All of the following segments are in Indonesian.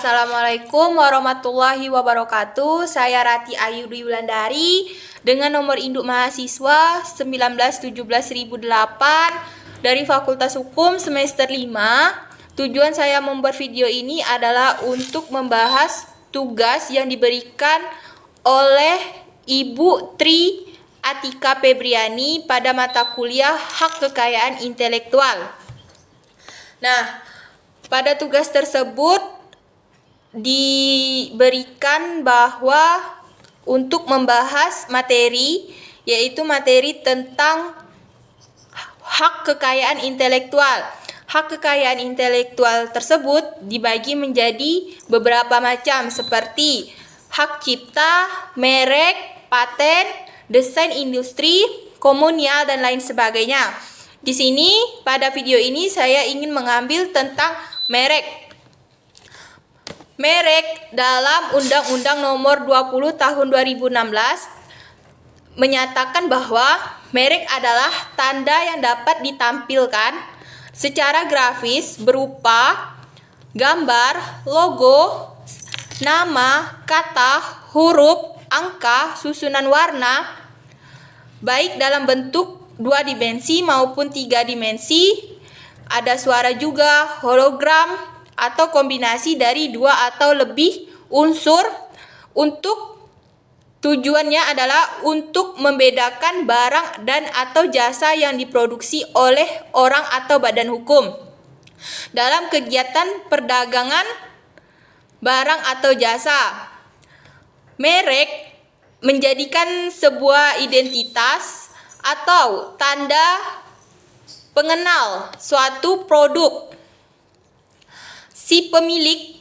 Assalamualaikum warahmatullahi wabarakatuh. Saya Rati Ayu Dwi Wulandari dengan nomor induk mahasiswa 1917008 dari Fakultas Hukum semester 5. Tujuan saya membuat video ini adalah untuk membahas tugas yang diberikan oleh Ibu Tri Atika Febriani pada mata kuliah Hak Kekayaan Intelektual. Nah, pada tugas tersebut diberikan bahwa untuk membahas materi, yaitu materi tentang hak kekayaan intelektual. Hak kekayaan intelektual tersebut dibagi menjadi beberapa macam seperti hak cipta, merek, paten, desain industri, komunial, dan lain sebagainya. Di sini pada video ini saya ingin mengambil tentang merek. Merek dalam Undang-Undang Nomor 20 Tahun 2016 menyatakan bahwa merek adalah tanda yang dapat ditampilkan secara grafis berupa gambar, logo, nama, kata, huruf, angka, susunan warna, baik dalam bentuk 2 dimensi maupun 3 dimensi, ada suara juga, hologram, atau kombinasi dari 2 atau lebih unsur. Untuk tujuannya adalah untuk membedakan barang dan atau jasa yang diproduksi oleh orang atau badan hukum dalam kegiatan perdagangan barang atau jasa. Merek menjadikan sebuah identitas atau tanda pengenal suatu produk. Si pemilik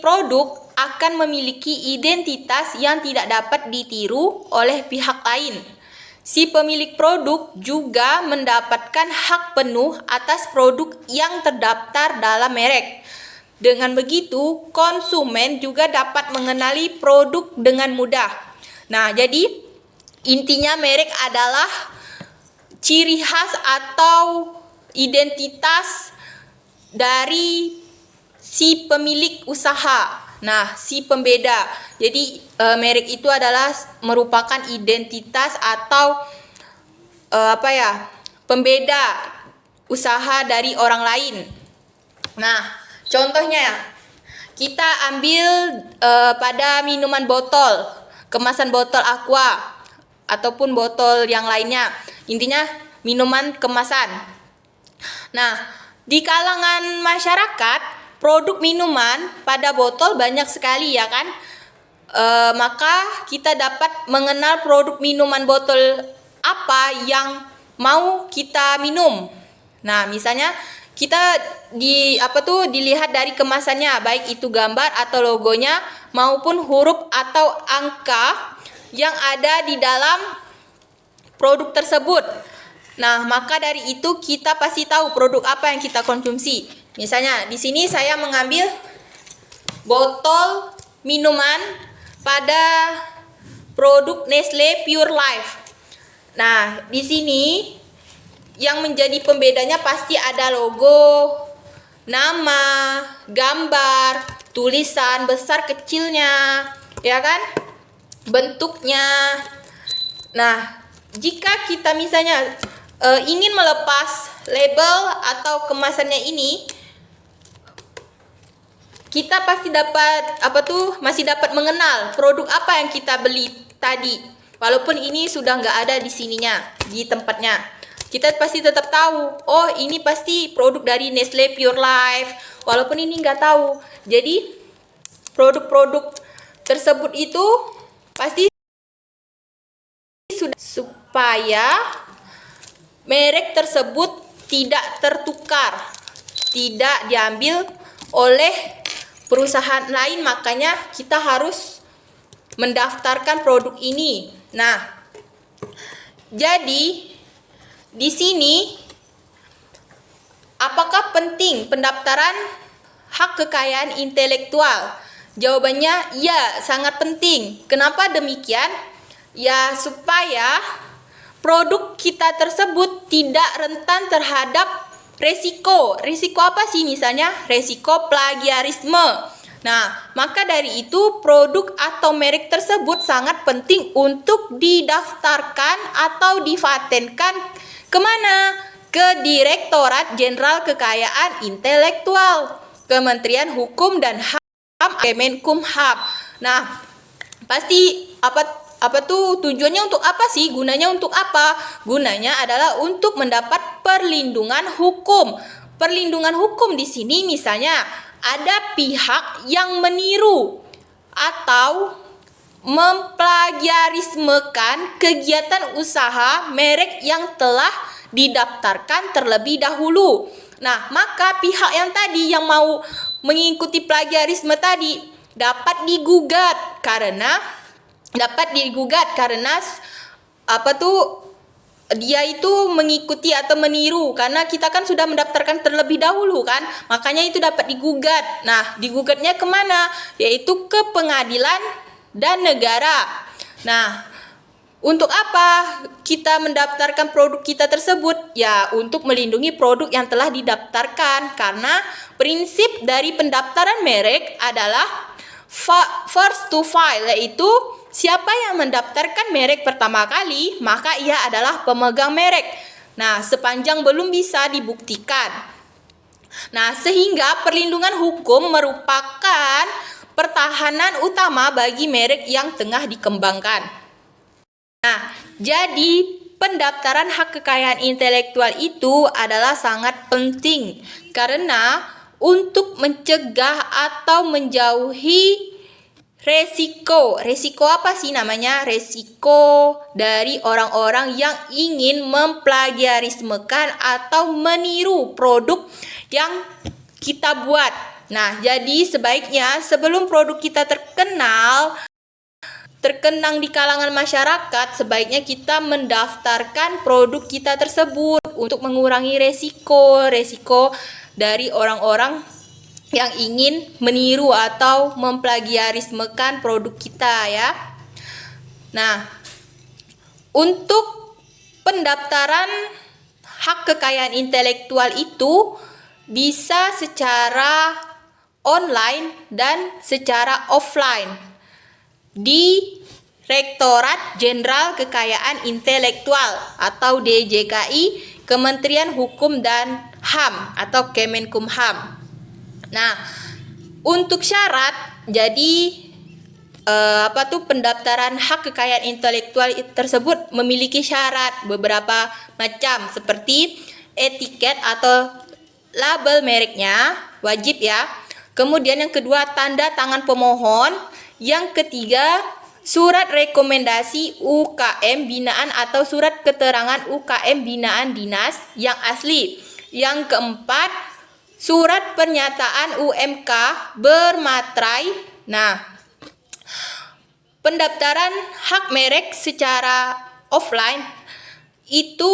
produk akan memiliki identitas yang tidak dapat ditiru oleh pihak lain. Si pemilik produk juga mendapatkan hak penuh atas produk yang terdaftar dalam merek. Dengan begitu, konsumen juga dapat mengenali produk dengan mudah. Nah, jadi intinya merek adalah ciri khas atau identitas dari si pemilik usaha. Nah, si pembeda. Jadi merek itu adalah merupakan identitas atau pembeda usaha dari orang lain. Nah, contohnya kita ambil pada minuman botol, kemasan botol aqua ataupun botol yang lainnya. Intinya minuman kemasan. Nah, di kalangan masyarakat, produk minuman pada botol banyak sekali, ya kan? Maka kita dapat mengenal produk minuman botol apa yang mau kita minum. Nah, misalnya kita dilihat dari kemasannya, baik itu gambar atau logonya maupun huruf atau angka yang ada di dalam produk tersebut. Nah, maka dari itu kita pasti tahu produk apa yang kita konsumsi. Misalnya di sini saya mengambil botol minuman pada produk Nestle Pure Life. Nah, di sini yang menjadi pembedanya pasti ada logo, nama, gambar, tulisan besar kecilnya, ya kan? Bentuknya. Nah, jika kita misalnya ingin melepas label atau kemasannya ini, kita pasti masih dapat mengenal produk apa yang kita beli tadi, walaupun ini sudah nggak ada di sininya, di tempatnya. Kita pasti tetap tahu, oh ini pasti produk dari Nestle Pure Life, walaupun ini nggak tahu. Jadi produk-produk tersebut itu pasti sudah, supaya merek tersebut tidak tertukar, tidak diambil oleh perusahaan lain, makanya kita harus mendaftarkan produk ini. Nah, jadi di sini apakah penting pendaftaran hak kekayaan intelektual? Jawabannya ya, sangat penting. Kenapa demikian? Ya, supaya produk kita tersebut tidak rentan terhadap resiko. Resiko apa sih? Misalnya resiko plagiarisme. Nah, maka dari itu produk atau merek tersebut sangat penting untuk didaftarkan atau dipatenkan kemana? Ke Direktorat Jenderal Kekayaan Intelektual, Kementerian Hukum dan HAM, Kemenkumham. Nah, pasti apa tuh tujuannya untuk apa sih? Gunanya untuk apa? Gunanya adalah untuk mendapat perlindungan hukum. Perlindungan hukum di sini misalnya ada pihak yang meniru atau memplagiarismekan kegiatan usaha merek yang telah didaftarkan terlebih dahulu. Nah, maka pihak yang tadi yang mau mengikuti plagiarisme tadi dapat digugat karena dia itu mengikuti atau meniru, karena kita kan sudah mendaftarkan terlebih dahulu kan, makanya itu dapat digugat. Nah, digugatnya kemana? Yaitu ke pengadilan dan negara. Nah, untuk apa kita mendaftarkan produk kita tersebut? Ya, untuk melindungi produk yang telah didaftarkan, karena prinsip dari pendaftaran merek adalah first to file, yaitu siapa yang mendaftarkan merek pertama kali, maka ia adalah pemegang merek. Nah, sepanjang belum bisa dibuktikan. Nah, sehingga perlindungan hukum merupakan pertahanan utama bagi merek yang tengah dikembangkan. Nah, jadi pendaftaran hak kekayaan intelektual itu adalah sangat penting karena untuk mencegah atau menjauhi resiko. Resiko apa sih namanya? Resiko dari orang-orang yang ingin memplagiarismekan atau meniru produk yang kita buat. Nah, jadi sebaiknya sebelum produk kita terkenang di kalangan masyarakat, sebaiknya kita mendaftarkan produk kita tersebut untuk mengurangi resiko dari orang-orang yang ingin meniru atau memplagiarismekan produk kita ya. Nah, untuk pendaftaran hak kekayaan intelektual itu bisa secara online dan secara offline di Direktorat Jenderal Kekayaan Intelektual atau DJKI, Kementerian Hukum dan HAM atau Kemenkumham. Nah, untuk syarat, jadi pendaftaran hak kekayaan intelektual tersebut memiliki syarat beberapa macam, seperti etiket atau label mereknya wajib ya. Kemudian yang kedua, tanda tangan pemohon. Yang ketiga, surat rekomendasi UKM binaan atau surat keterangan UKM binaan dinas yang asli. Yang keempat, surat pernyataan UMK bermaterai. Nah, pendaftaran hak merek secara offline itu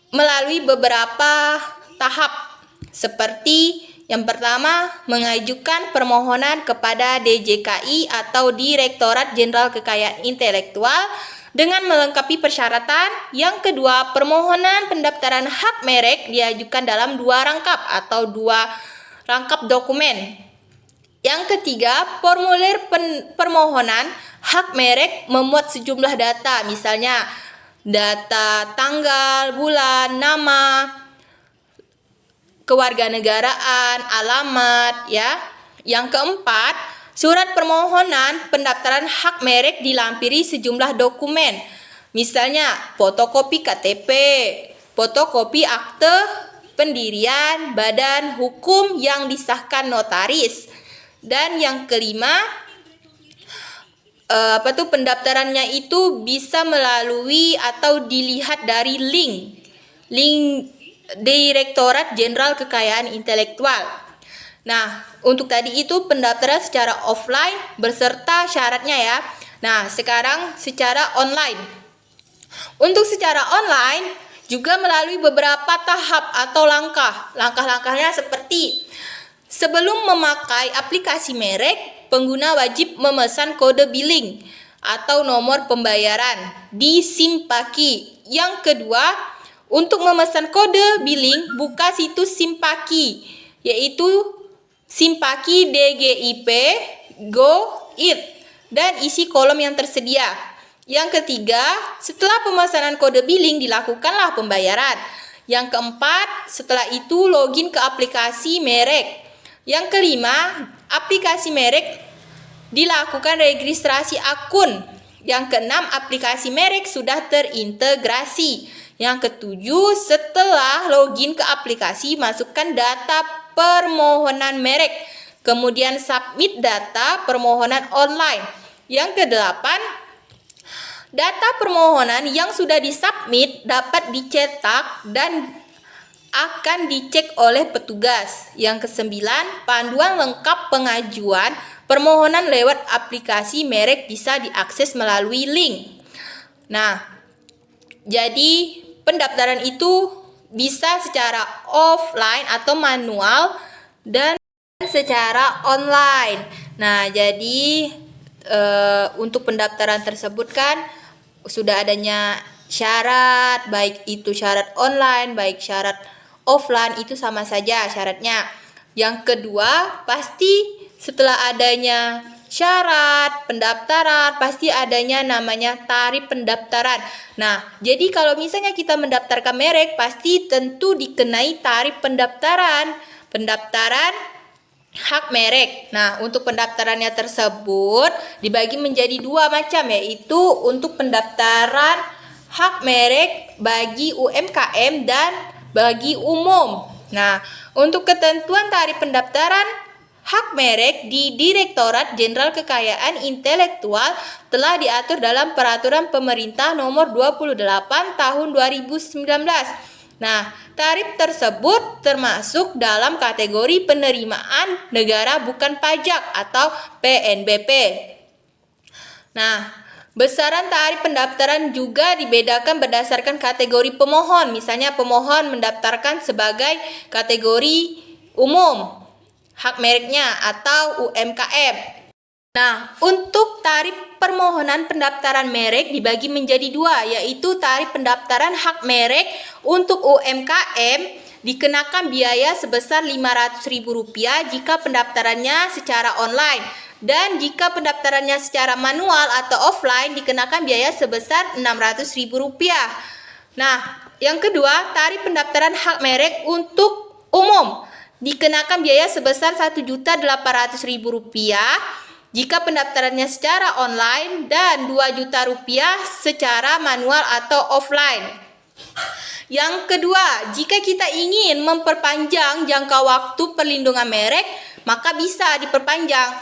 melalui beberapa tahap, seperti yang pertama, mengajukan permohonan kepada DJKI atau Direktorat Jenderal Kekayaan Intelektual dengan melengkapi persyaratan. Yang kedua, permohonan pendaftaran hak merek diajukan dalam 2 rangkap atau 2 rangkap dokumen. Yang ketiga, formulir permohonan hak merek memuat sejumlah data, misalnya data tanggal, bulan, nama, kewarganegaraan, alamat ya. Yang keempat, surat permohonan pendaftaran hak merek dilampiri sejumlah dokumen, misalnya fotokopi KTP, fotokopi akte pendirian badan hukum yang disahkan notaris. Dan yang kelima, pendaftarannya itu bisa melalui atau dilihat dari link Direktorat Jenderal Kekayaan Intelektual. Nah, untuk tadi itu pendaftaran secara offline beserta syaratnya ya. Nah, sekarang secara online. Untuk secara online juga melalui beberapa tahap atau langkah. Langkah-langkahnya seperti: sebelum memakai aplikasi merek, pengguna wajib memesan kode billing atau nomor pembayaran di SIM Paki. Yang kedua, Untuk memesan kode billing, buka situs Simpaki, yaitu Simpaki DGIP Go It, dan isi kolom yang tersedia. Yang ketiga, setelah pemesanan kode billing dilakukanlah pembayaran. Yang keempat, setelah itu login ke aplikasi merek. Yang kelima, aplikasi merek dilakukan registrasi akun. Yang keenam, aplikasi merek sudah terintegrasi. Yang ketujuh, setelah login ke aplikasi, masukkan data permohonan merek. Kemudian submit data permohonan online. Yang kedelapan, data permohonan yang sudah disubmit dapat dicetak dan akan dicek oleh petugas. Yang kesembilan, panduan lengkap pengajuan permohonan lewat aplikasi merek bisa diakses melalui link. Nah, jadi pendaftaran itu bisa secara offline atau manual dan secara online. Nah, jadi untuk pendaftaran tersebut kan sudah adanya syarat, baik itu syarat online, baik syarat offline, itu sama saja syaratnya. Yang kedua, pasti setelah adanya syarat pendaftaran, pasti adanya namanya tarif pendaftaran. Nah, jadi kalau misalnya kita mendaftarkan merek, pasti tentu dikenai tarif pendaftaran hak merek. Nah, untuk pendaftarannya tersebut dibagi menjadi dua macam, yaitu untuk pendaftaran hak merek bagi UMKM dan bagi umum. Nah, untuk ketentuan tarif pendaftaran hak merek di Direktorat Jenderal Kekayaan Intelektual telah diatur dalam Peraturan Pemerintah Nomor 28 Tahun 2019. Nah, tarif tersebut termasuk dalam kategori penerimaan negara bukan pajak atau PNBP. Nah, besaran tarif pendaftaran juga dibedakan berdasarkan kategori pemohon. Misalnya pemohon mendaftarkan sebagai kategori umum, hak mereknya atau UMKM. Nah, untuk tarif permohonan pendaftaran merek dibagi menjadi dua, yaitu tarif pendaftaran hak merek untuk UMKM dikenakan biaya sebesar Rp500.000 jika pendaftarannya secara online, dan jika pendaftarannya secara manual atau offline dikenakan biaya sebesar Rp600.000. Nah, yang kedua, tarif pendaftaran hak merek untuk umum dikenakan biaya sebesar Rp1.800.000 jika pendaftarannya secara online dan Rp2.000.000 secara manual atau offline. Yang kedua, jika kita ingin memperpanjang jangka waktu perlindungan merek, maka bisa diperpanjang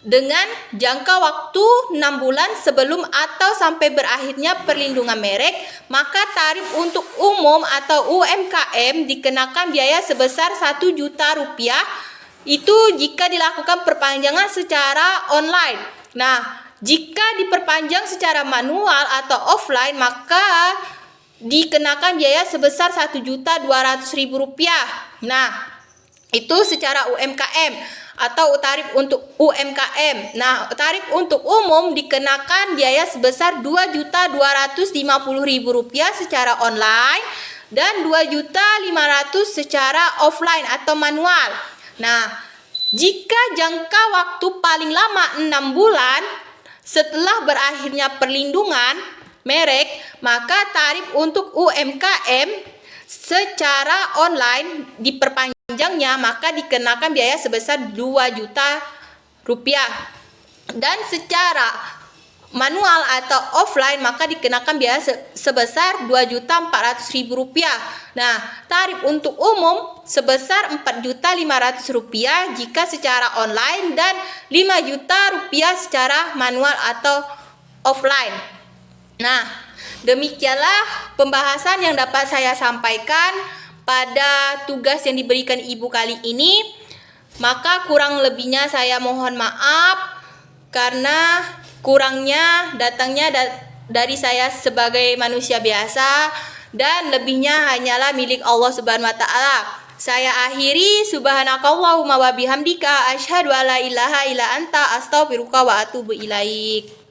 dengan jangka waktu 6 bulan sebelum atau sampai berakhirnya perlindungan merek, maka tarif untuk umum atau UMKM dikenakan biaya sebesar Rp1.000.000. Itu jika dilakukan perpanjangan secara online. Nah, jika diperpanjang secara manual atau offline, maka dikenakan biaya sebesar Rp1.200.000. Nah, itu secara UMKM atau tarif untuk UMKM. Nah, tarif untuk umum dikenakan biaya sebesar Rp2.250.000 secara online dan Rp2.500.000 secara offline atau manual. Nah, jika jangka waktu paling lama 6 bulan setelah berakhirnya perlindungan merek, maka tarif untuk UMKM secara online diperpanjangnya, maka dikenakan biaya sebesar Rp2.000.000, dan secara manual atau offline maka dikenakan biaya sebesar Rp2.400.000. Nah, tarif untuk umum sebesar Rp4.500.000 jika secara online dan Rp5.000.000 secara manual atau offline. Nah, demikianlah pembahasan yang dapat saya sampaikan pada tugas yang diberikan Ibu kali ini. Maka kurang lebihnya saya mohon maaf karena kurangnya datangnya dari saya sebagai manusia biasa, dan lebihnya hanyalah milik Allah Subhanahu wa taala. Saya akhiri, subhanakallahumma wa bihamdika asyhadu alla ilaha illa anta astaghfiruka wa atubu ilaik.